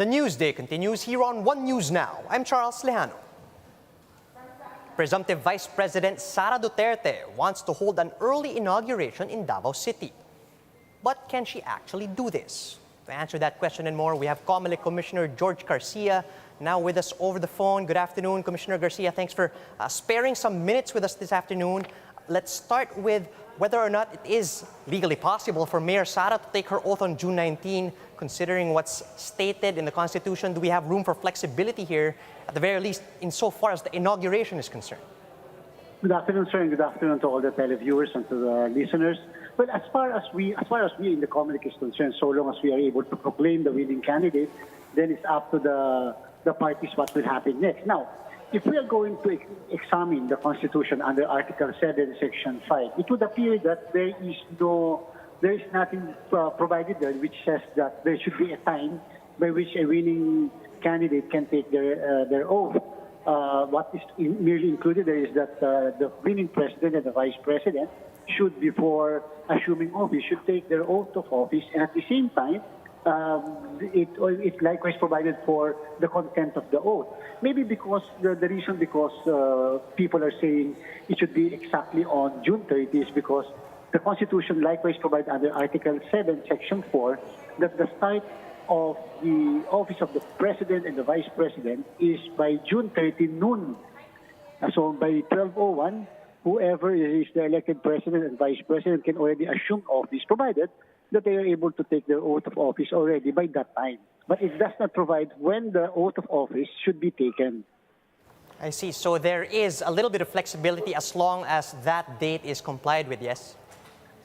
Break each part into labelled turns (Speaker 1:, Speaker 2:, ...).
Speaker 1: The Newsday continues here on One News Now. I'm Charles Lejano. Presumptive Vice President Sara Duterte wants to hold an early inauguration in Davao City. But can she actually do this? To answer that question and more, we have COMELEC Commissioner George Garcia now with us over the phone. Good afternoon, Commissioner Garcia. Thanks for sparing some minutes with us this afternoon. Let's start with whether or not it is legally possible for Mayor Sara to take her oath on June 19, considering what's stated in the Constitution. Do we have room for flexibility here, at the very least, insofar as the inauguration is concerned?
Speaker 2: Good afternoon, sir, and good afternoon to all the televiewers and to the listeners. Well, as far as we in the COMELEC is concerned, so long as we are able to proclaim the winning candidate, then it's up to the parties what will happen next. Now, if we are going to examine the Constitution under Article 7, Section 5, it would appear that there is nothing provided there which says that there should be a time by which a winning candidate can take their oath. What is merely included there is that the winning president and the vice president should, before assuming office, should take their oath of office, and at the same time, it likewise provided for the content of the oath. Maybe because the reason because people are saying it should be exactly on June 30 is because the Constitution likewise provides under Article 7, Section 4 that the start of the office of the President and the Vice President is by June 30 noon. So by 12:01, whoever is the elected President and Vice President can already assume office, provided that they are able to take their oath of office already by that time. But it does not provide when the oath of office should be taken.
Speaker 1: I see. So there is a little bit of flexibility as long as that date is complied with, yes?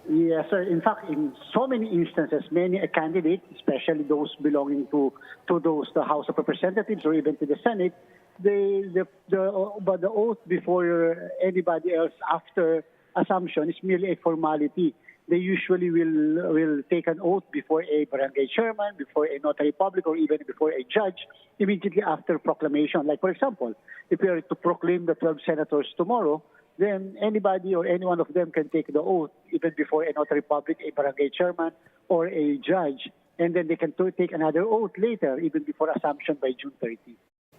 Speaker 2: Yes, sir. In fact, in so many instances, many a candidate, especially those belonging to the House of Representatives or even to the Senate, but the oath before anybody else after assumption is merely a formality. They usually will take an oath before a barangay chairman, before a notary public, or even before a judge, immediately after proclamation. Like, for example, if we are to proclaim the 12 senators tomorrow, then anybody or any one of them can take the oath even before a notary public, a barangay chairman, or a judge. And then they can take another oath later, even before assumption by June 30.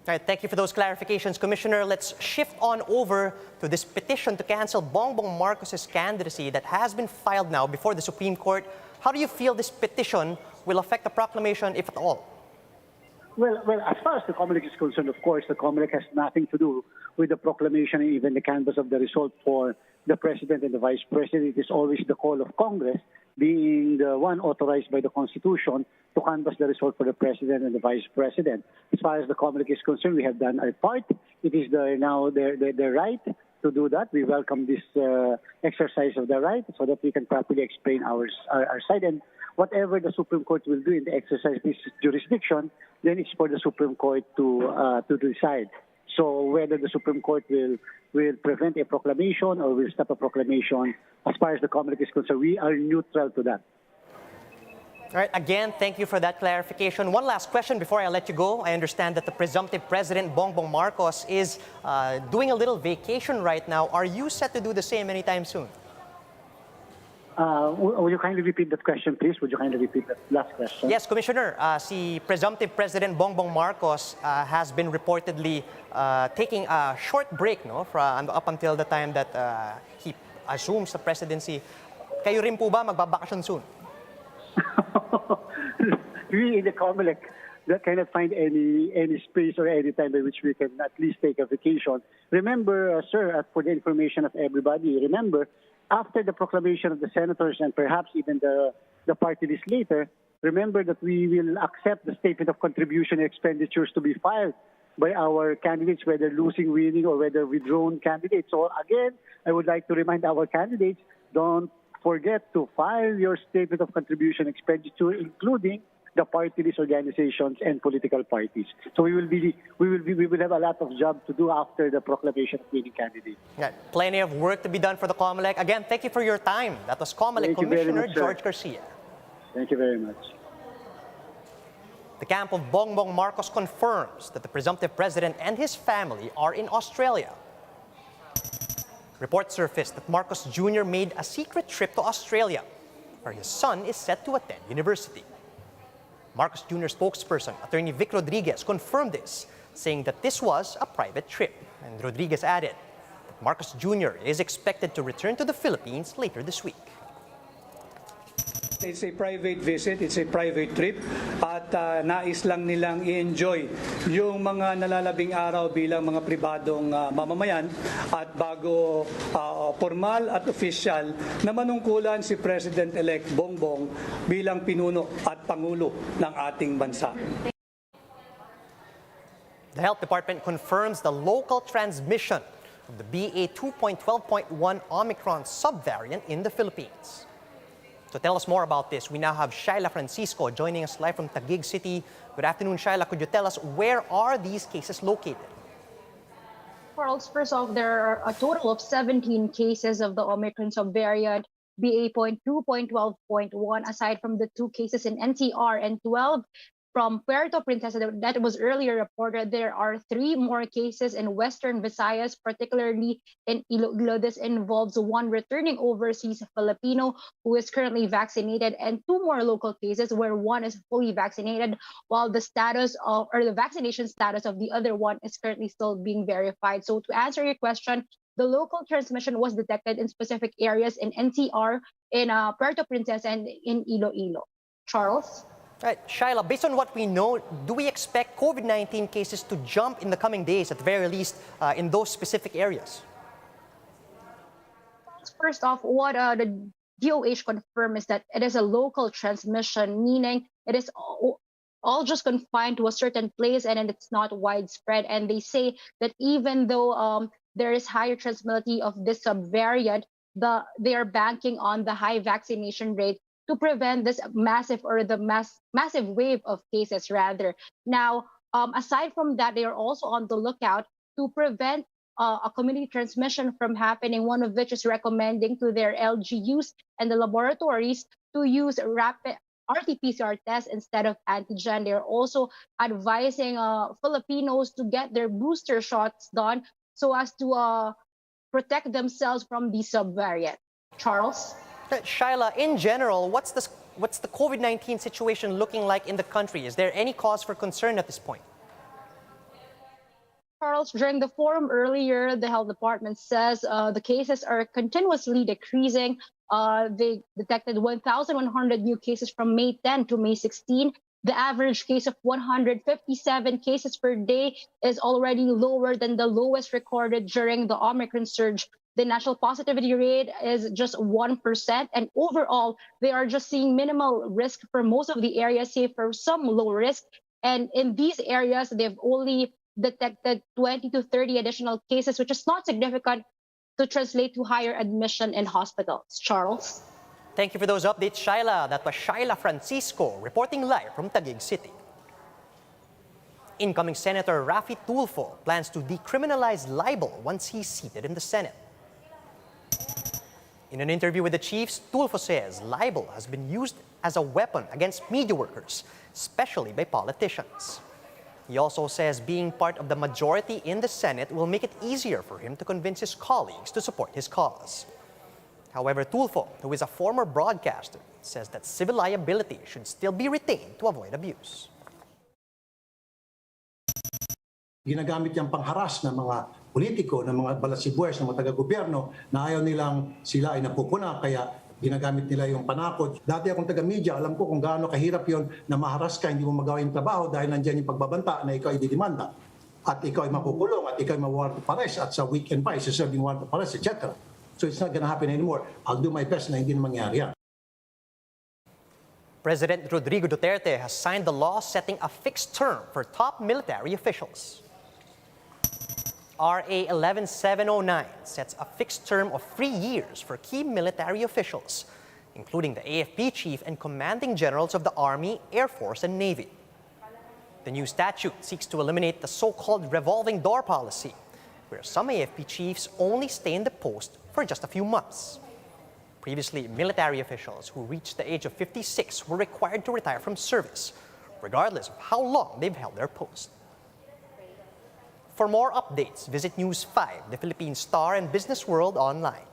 Speaker 1: All right, thank you for those clarifications, Commissioner. Let's shift on over to this petition to cancel Bongbong Marcos's candidacy that has been filed now before the Supreme Court. How do you feel this petition will affect the proclamation, if at all?
Speaker 2: Well, as far as the COMELEC is concerned, of course, the COMELEC has nothing to do with the proclamation and even the canvass of the result for the President and the Vice President. It is always the call of Congress, being the one authorized by the Constitution to canvass the result for the President and the Vice President. As far as the COMELEC is concerned, we have done our part. It is now their right to do that. We welcome this exercise of the right so that we can properly explain our side. And whatever the Supreme Court will do in the exercise of this jurisdiction, then it's for the Supreme Court to decide. So whether the Supreme Court will prevent a proclamation or will stop a proclamation, as far as the COMELEC is concerned, we are neutral to that.
Speaker 1: All right, again, thank you for that clarification. One last question before I let you go. I understand that the presumptive president, Bongbong Marcos, is doing a little vacation right now. Are you set to do the same anytime soon?
Speaker 2: Would you kindly repeat that question, please? Would you kindly repeat that last question?
Speaker 1: Yes, Commissioner. Si presumptive President Bongbong Marcos has been reportedly taking a short break, no, from up until the time that he assumes the presidency. Kayo rin po ba magbabakasyon soon?
Speaker 2: We in the COMELEC cannot find any space or any time by which we can at least take a vacation. Remember, sir, for the information of everybody, remember, after the proclamation of the senators and perhaps even the party list later, remember that we will accept the statement of contribution and expenditures to be filed by our candidates, whether losing, winning, or whether withdrawn candidates. So again, I would like to remind our candidates, don't forget to file your statement of contribution expenditure, including the party list organizations and political parties. So we will have a lot of job to do after the proclamation of winning candidate.
Speaker 1: Yeah, plenty of work to be done for the COMELEC. Again, thank you for your time. That was COMELEC Commissioner George Garcia.
Speaker 2: Thank you very much.
Speaker 1: The camp of Bongbong Marcos confirms that the presumptive president and his family are in Australia. Reports surfaced that Marcos Jr. made a secret trip to Australia, where his son is set to attend university. Marcos Jr. spokesperson, Attorney Vic Rodriguez, confirmed this, saying that this was a private trip. And Rodriguez added that Marcos Jr. is expected to return to the Philippines later this week.
Speaker 3: It's a private visit, it's a private trip at nais lang nilang i-enjoy yung mga nalalabing araw bilang mga pribadong mamamayan at bago formal at official na manungkulan si President-elect Bongbong bilang pinuno at pangulo ng ating bansa.
Speaker 1: The Health Department confirms the local transmission of the BA 2.12.1 Omicron subvariant in the Philippines. To tell us more about this, we now have Shaila Francisco joining us live from Taguig City. Good afternoon, Shaila. Could you tell us where are these cases located?
Speaker 4: Charles, first off, there are a total of 17 cases of the Omicron subvariant BA.2.12.1, aside from the 2 cases in NCR and 12 from Puerto Princesa that was earlier reported. There are 3 more cases in Western Visayas, particularly in Iloilo. This involves 1 returning overseas Filipino who is currently vaccinated, and 2 more local cases where 1 is fully vaccinated, while the vaccination status of the other one is currently still being verified. So to answer your question, the local transmission was detected in specific areas in NCR, in Puerto Princesa, and in Iloilo. Charles?
Speaker 1: Right, Shaila, based on what we know, do we expect COVID-19 cases to jump in the coming days, at the very least, in those specific areas?
Speaker 4: First off, what the DOH confirmed is that it is a local transmission, meaning it is all just confined to a certain place and it's not widespread. And they say that even though there is higher transmissibility of this subvariant, they are banking on the high vaccination rate to prevent this massive wave of cases rather. Now, aside from that, they are also on the lookout to prevent a community transmission from happening, one of which is recommending to their LGUs and the laboratories to use rapid RT-PCR tests instead of antigen. They're also advising Filipinos to get their booster shots done so as to protect themselves from the subvariant. Charles?
Speaker 1: Shaila, in general, what's the COVID-19 situation looking like in the country? Is there any cause for concern at this point?
Speaker 4: Charles, during the forum earlier, the health department says the cases are continuously decreasing. They detected 1,100 new cases from May 10 to May 16. The average case of 157 cases per day is already lower than the lowest recorded during the Omicron surge. The national positivity rate is just 1%. And overall, they are just seeing minimal risk for most of the areas, save for some low risk. And in these areas, they've only detected 20 to 30 additional cases, which is not significant to translate to higher admission in hospitals. Charles?
Speaker 1: Thank you for those updates, Shaila. That was Shaila Francisco reporting live from Taguig City. Incoming Senator Raffy Tulfo plans to decriminalize libel once he's seated in the Senate. In an interview with the Chiefs, Tulfo says libel has been used as a weapon against media workers, especially by politicians. He also says being part of the majority in the Senate will make it easier for him to convince his colleagues to support his cause. However, Tulfo, who is a former broadcaster, says that civil liability should still be retained to avoid abuse.
Speaker 5: Ginagamit niyang pangharas ng mga politiko, ng mga balasibues, ng mga taga-gobyerno na ayaw nilang sila ay napupuna, kaya ginagamit nila yung panakot. Dati akong taga-media, alam ko kung gaano kahirap yon na maharas ka, hindi mo magawa yung trabaho dahil nandiyan yung pagbabanta na ikaw ay didimanda. At ikaw ay makukulong, at ikaw ay ma-warrant of arrest, at sa weekend pa, isa-serving warrant of arrest, etc. So it's not gonna happen anymore. I'll do my best na hindi na mangyari yan.
Speaker 1: President Rodrigo Duterte has signed the law setting a fixed term for top military officials. RA 11709 sets a fixed term of 3 years for key military officials, including the AFP chief and commanding generals of the Army, Air Force, and Navy. The new statute seeks to eliminate the so-called revolving door policy, where some AFP chiefs only stay in the post for just a few months. Previously, military officials who reached the age of 56 were required to retire from service, regardless of how long they've held their post. For more updates, visit News 5, the Philippine Star, and Business World online.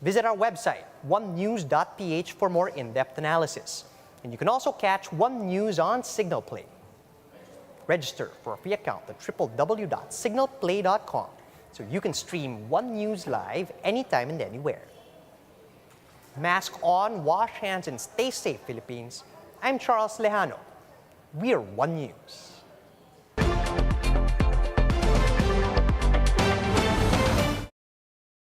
Speaker 1: Visit our website, onenews.ph, for more in-depth analysis. And you can also catch One News on Signal Play. Register for a free account at www.signalplay.com so you can stream One News live anytime and anywhere. Mask on, wash hands, and stay safe, Philippines. I'm Charles Lejano. We're One News.